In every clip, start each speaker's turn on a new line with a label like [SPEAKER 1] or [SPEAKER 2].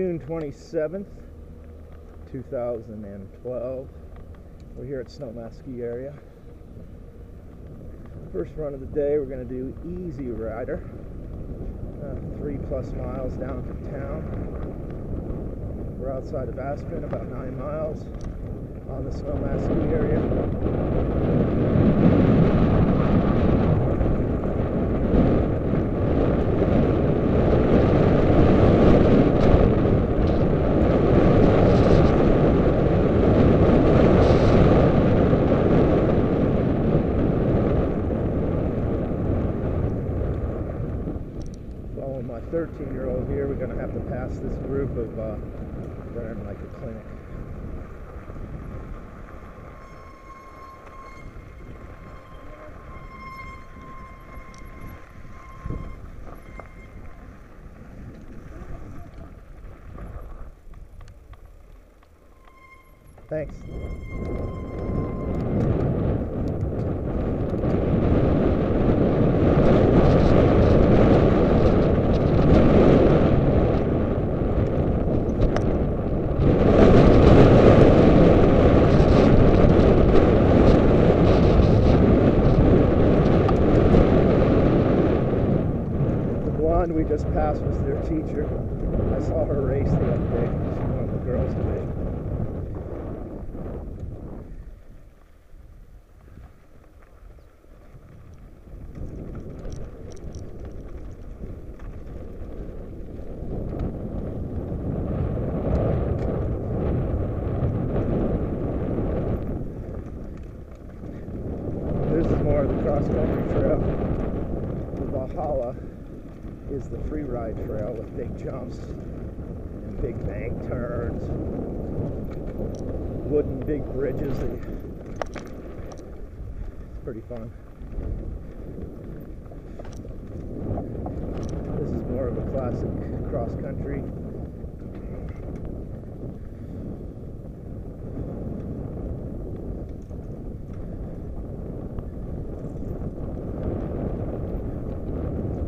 [SPEAKER 1] June 27th, 2012. We're here at Snowmass ski area. First run of the day, we're going to do Easy Rider, 3+ miles down from town. We're outside of Aspen, about 9 miles on the Snowmass ski area. Following my 13-year-old here, we're going to have to pass this group of they're in like a clinic. Thanks. We just passed was their teacher. I saw her race the other day. She won the girls' division. This is more of the cross-country trail. The Valhalla is the free ride trail with big jumps and big bank turns, wooden big bridges. It's pretty fun. This is more of a classic cross country.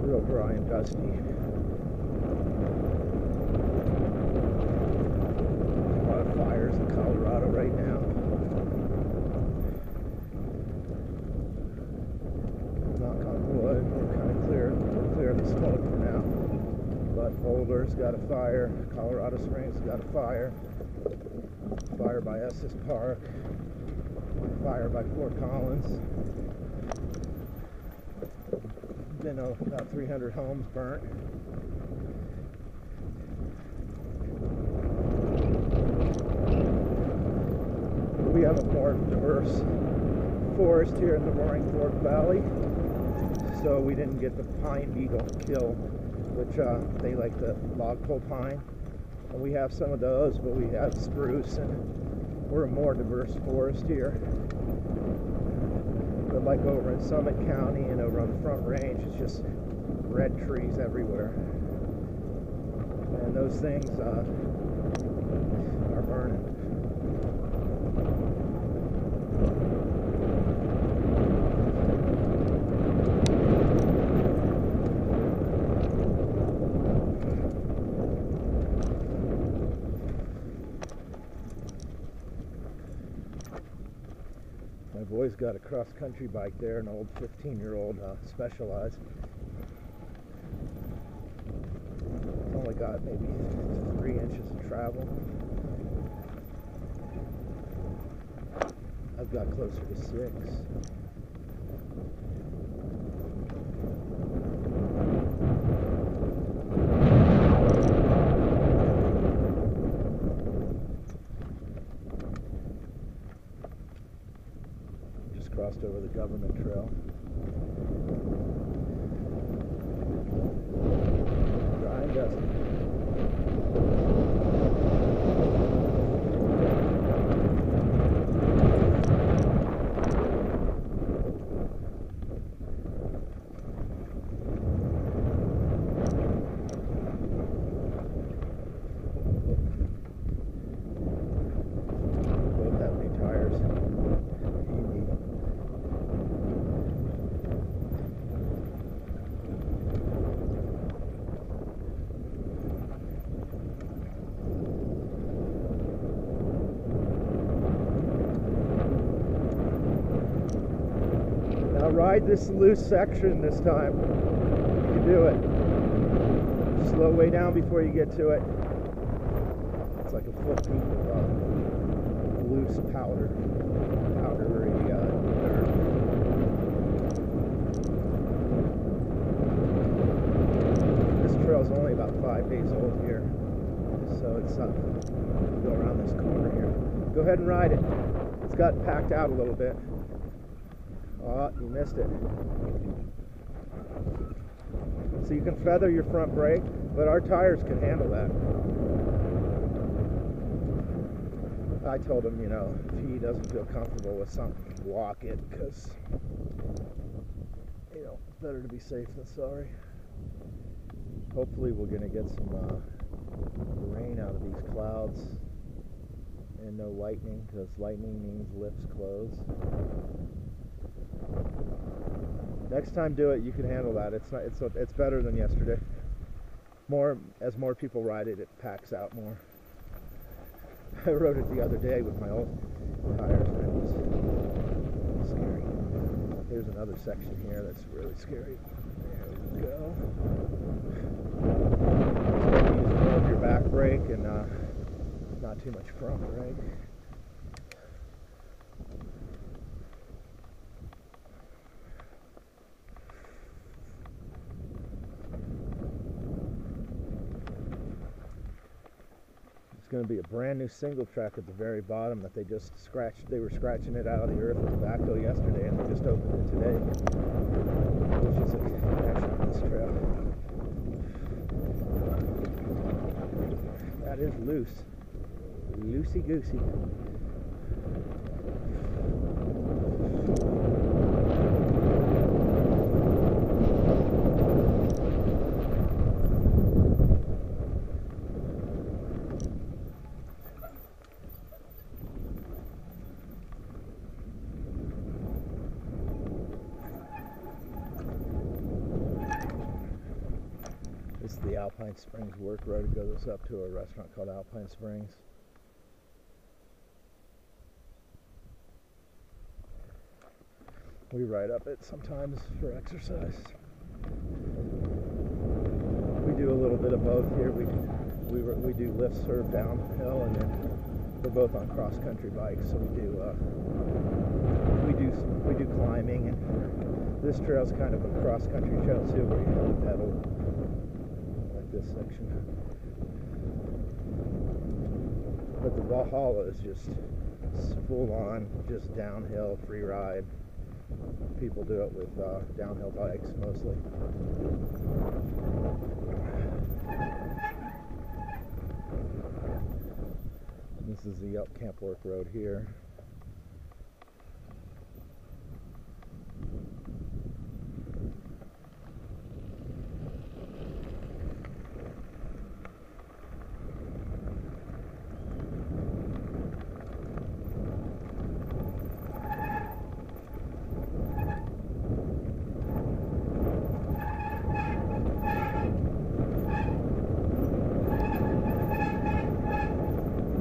[SPEAKER 1] Real dry and dusty. A lot of fires in Colorado right now. Knock on wood, we're kind of clear of the smoke for now. But Boulder's got a fire, Colorado Springs got a fire, fire by Estes Park, fire by Fort Collins. Been about 300 homes burnt. We have a more diverse forest here in the Roaring Fork Valley, so we didn't get the pine beetle kill, which they like the logpole pine. And we have some of those, but we have spruce, and we're a more diverse forest here. But like over in Summit County and over on the Front Range, it's just red trees everywhere. And those things are burning. My boy's got a cross-country bike there, an old 15-year-old Specialized. It's only got maybe 3 inches of travel. I've got closer to 6. Crossed over the government trail. Dry and dusty. Both have new tires. ride this loose section this time. You can do it. Slow way down before you get to it. It's like a foot deep of loose powdery dirt. This trail's only about 5 days old here, so it's go around this corner here. Go ahead and ride it. It's got packed out a little bit. Oh, you missed it. So you can feather your front brake, but our tires can handle that. I told him, you know, if he doesn't feel comfortable with something, walk it, because, you know, it's better to be safe than sorry. Hopefully we're going to get some rain out of these clouds and no lightning, because lightning means lifts close. Next time do it, you can handle that. It's better than yesterday. As more people ride it, it packs out more. I rode it the other day with my old tires and it was scary. Here's another section here that's really scary. There we go. So use more of your back brake and not too much front brake. Going to be a brand new single track at the very bottom that they just scratched. They were scratching it out of the earth with the backhoe yesterday, and they just opened it today, which is a connection on this trail. That is loose, loosey goosey. This is the Alpine Springs work road. It goes up to a restaurant called Alpine Springs. We ride up it sometimes for exercise. We do a little bit of both here. We do lift serve downhill, and then we're both on cross country bikes, so we do climbing, and this trail's kind of a cross country trail too, where you have to pedal. This section, but the Valhalla is just full on, just downhill, free ride. People do it with downhill bikes mostly. This is the Camp Work Road here.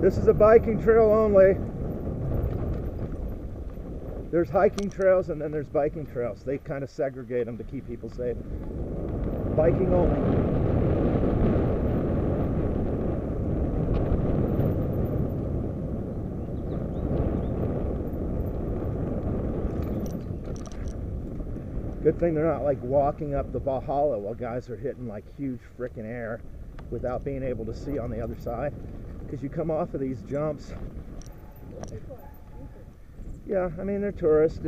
[SPEAKER 1] This is a biking trail only. There's hiking trails and then there's biking trails. They kind of segregate them to keep people safe. Biking only. Good thing they're not like walking up the Valhalla while guys are hitting like huge frickin' air without being able to see on the other side. Because you come off of these jumps. Yeah, I mean, they're tourists.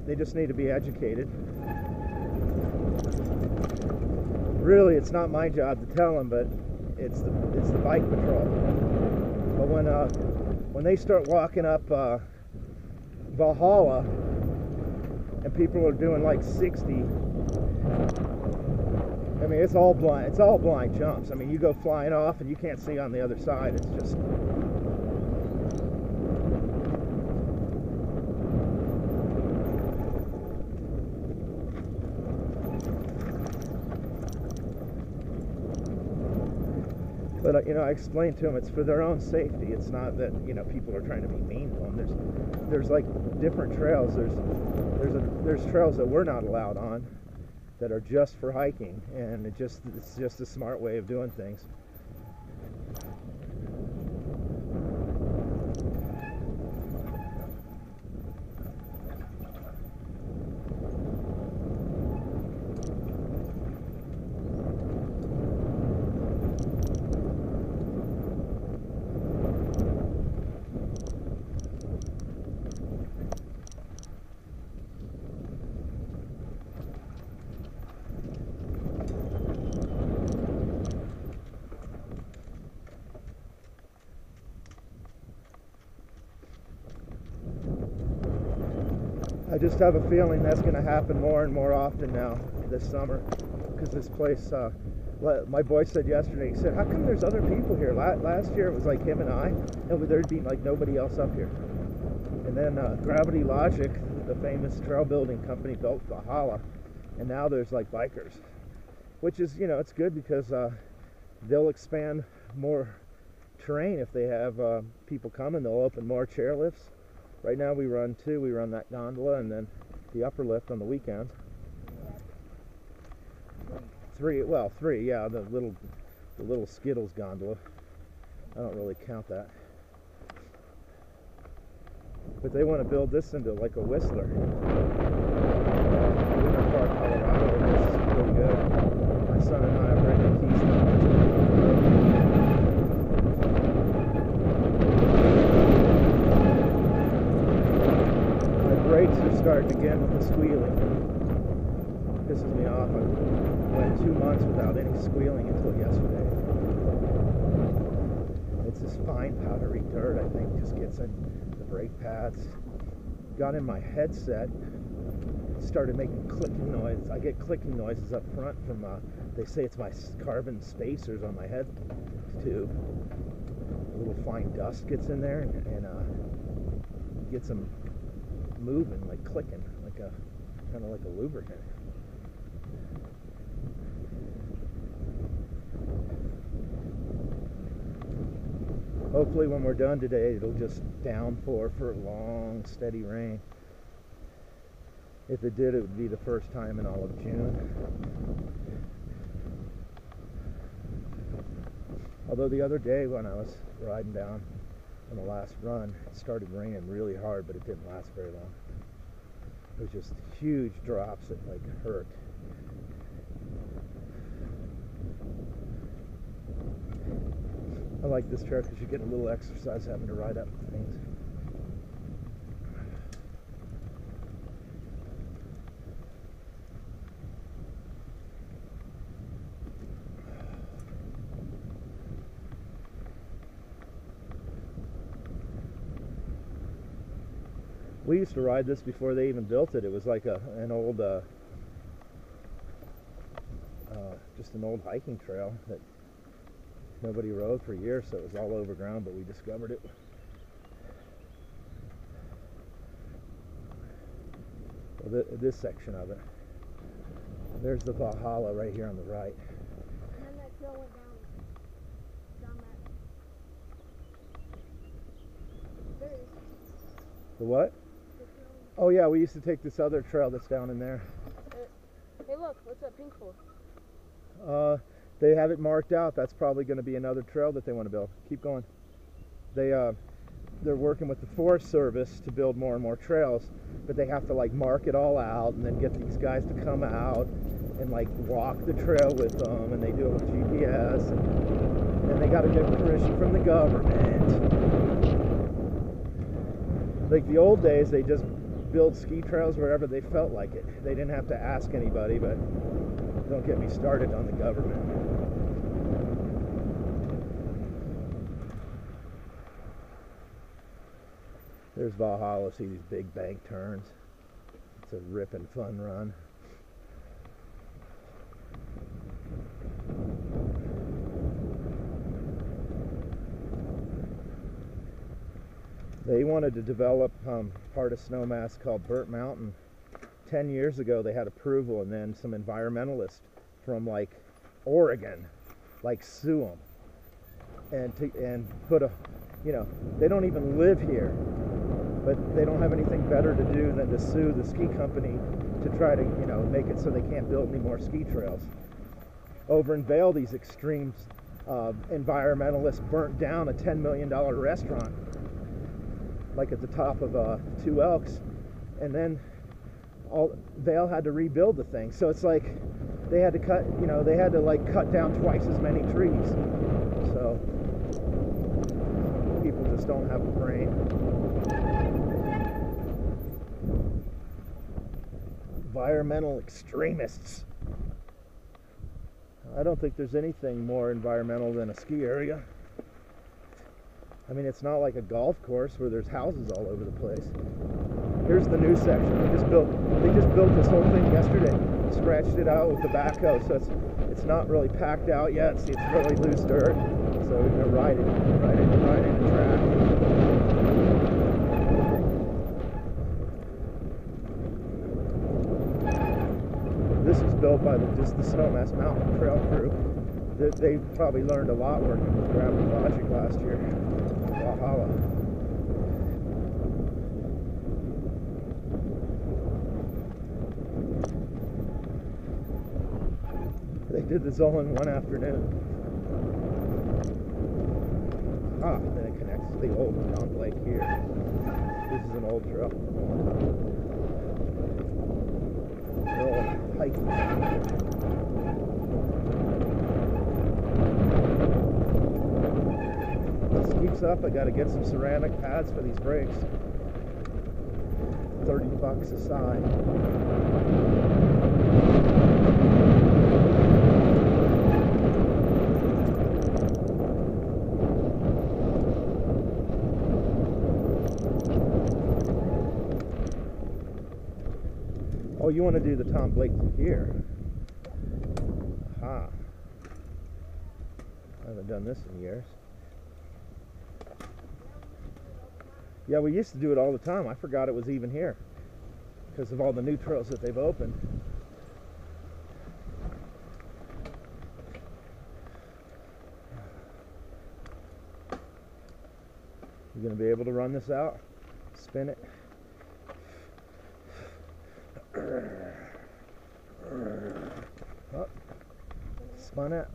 [SPEAKER 1] They just need to be educated. Really, it's not my job to tell them, but it's the bike patrol. But when they start walking up Valhalla and people are doing like 60, I mean, it's all blind jumps. I mean, you go flying off and you can't see on the other side. It's just... But But I explained to them it's for their own safety. It's not that people are trying to be mean to them. There's like different trails. There's trails that we're not allowed on that are just for hiking, and it's just a smart way of doing things. I just have a feeling that's going to happen more and more often now this summer, because this place, my boy said yesterday, he said, how come there's other people here? Last year it was like him and I, and there'd be like nobody else up here. And then Gravity Logic, the famous trail building company, built Valhalla, and now there's like bikers, which is, it's good because they'll expand more terrain if they have people coming. They'll open more chairlifts. Right now we run two. We run that gondola and then the upper lift on the weekends. Three, yeah, the little Skittles gondola. I don't really count that. But they want to build this into like a Whistler. Winter Park, Colorado. This is pretty good. My son and I are bringing Keystone. Brakes are starting again with the squealing. Pisses me off. I went 2 months without any squealing until yesterday. It's this fine powdery dirt, I think, just gets in the brake pads. Got in my headset, started making clicking noise. I get clicking noises up front from, they say it's my carbon spacers on my head tube. A little fine dust gets in there and gets them moving, like clicking, like kind of like a lubricant. Hopefully when we're done today it'll just downpour for long steady rain. If it did, it would be the first time in all of June. Although the other day when I was riding down on the last run, it started raining really hard, but it didn't last very long. It was just huge drops that like hurt. I like this trail because you get a little exercise having to ride up things. We used to ride this before they even built it. It was like an old, just an old hiking trail that nobody rode for years, so it was all overground, but we discovered it. Well, this section of it. There's the Valhalla right here on the right.
[SPEAKER 2] And then that trail went down that. There it is.
[SPEAKER 1] The what? Oh yeah, we used to take this other trail that's down in there.
[SPEAKER 2] Hey look, what's that pink for?
[SPEAKER 1] They have it marked out. That's probably going to be another trail that they want to build. Keep going. They're working with the Forest Service to build more and more trails, but they have to like mark it all out and then get these guys to come out and like walk the trail with them, and they do it with GPS, and they got to get permission from the government. Like the old days, they just build ski trails wherever they felt like it. They didn't have to ask anybody, but don't get me started on the government. There's Valhalla. See these big bank turns. It's a ripping fun run. They wanted to develop part of Snowmass called Burnt Mountain. 10 years ago they had approval, and then some environmentalists from like Oregon like sue them and put a, you know, they don't even live here, but they don't have anything better to do than to sue the ski company to try to, you know, make it so they can't build any more ski trails. Over in Vail, these extreme environmentalists burnt down a $10 million restaurant, like at the top of Two Elks, and then Vail had to rebuild the thing. So it's like they had to cut, you know, they had to like cut down twice as many trees. So people just don't have a brain. Environmental extremists. I don't think there's anything more environmental than a ski area. I mean, it's not like a golf course where there's houses all over the place. Here's the new section. They just built this whole thing yesterday. Scratched it out with the backhoe, so it's not really packed out yet. See, it's really loose dirt. So we're gonna ride in the track. This was built by the Snowmass Mountain Trail crew. They probably learned a lot working with Gravity Logic last year. Valhalla. They did this all in one afternoon. Then it connects to the old Tom Lake here. This is an old trail. Hiking. This keeps up. I gotta get some ceramic pads for these brakes. $30 a side. Oh, you want to do the Tom Blake here? Aha. I haven't done this in years. Yeah, we used to do it all the time. I forgot it was even here because of all the new trails that they've opened. You gonna be able to run this out? Spin it. Oh, spun it.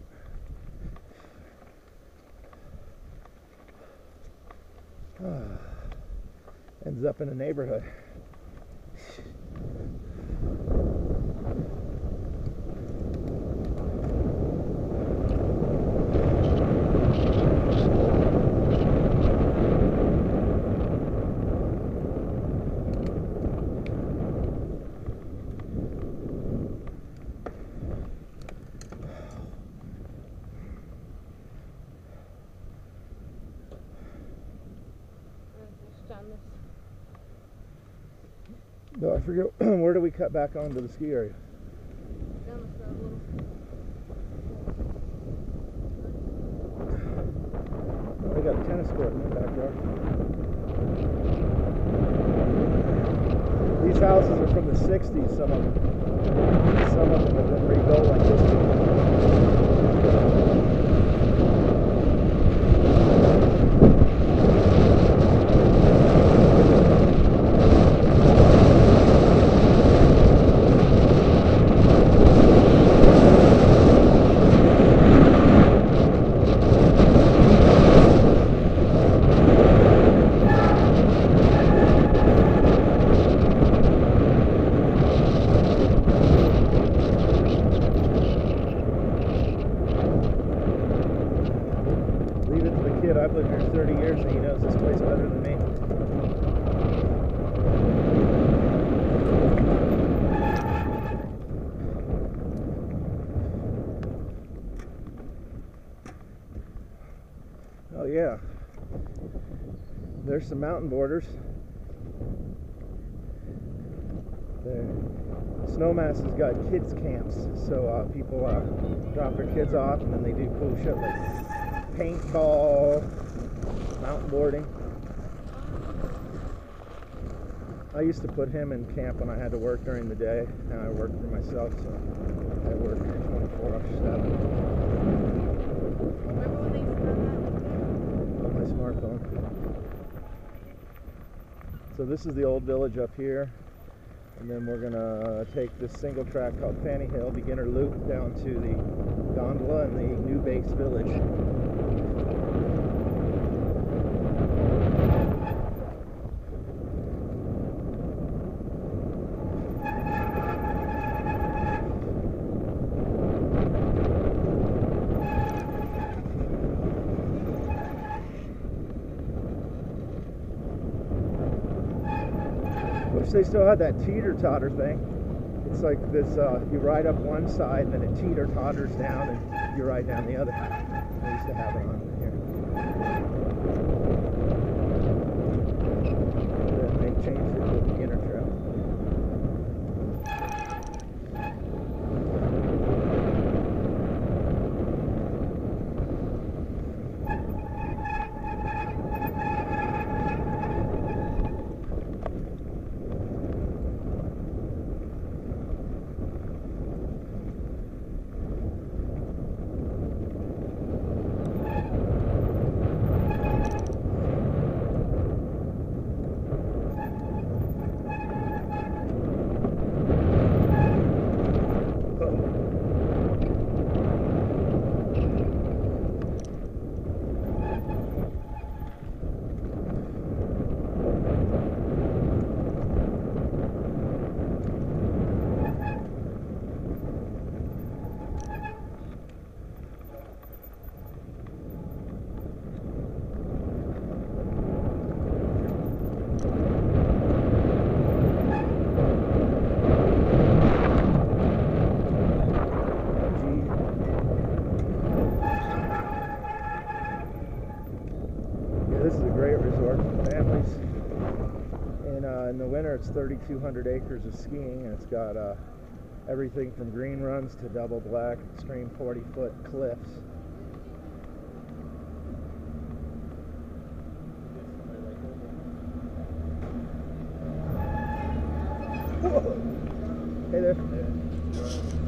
[SPEAKER 1] Ends up in a neighborhood. No, I forget, where do we cut back onto the ski area?
[SPEAKER 2] Down this road a little.
[SPEAKER 1] They got a tennis court in the backyard. These houses are from the 60s, some of them. Some of them have been rebuilt like this one. I've lived here 30 years and he knows this place better than me. Oh yeah, there's some mountain borders. Snowmass has got kids camps, so people drop their kids off and then they do cool shit like paintball, mountain boarding. I used to put him in camp when I had to work during the day. Now I work for myself, so I work 24/7.
[SPEAKER 2] Remember when they used to run that?
[SPEAKER 1] smartphone. So this is the old village up here, and then we're gonna take this single track called Fanny Hill beginner loop down to the gondola and the new base village. Wish they still had that teeter-totter thing. It's like this, you ride up one side and then it teeter-totters down and you ride down the other. They used to have it on here. Then they changed it to a beginner trail. This is a great resort for families. In the winter, it's 3,200 acres of skiing, and it's got everything from green runs to double black, extreme 40-foot cliffs. Whoa. Hey there.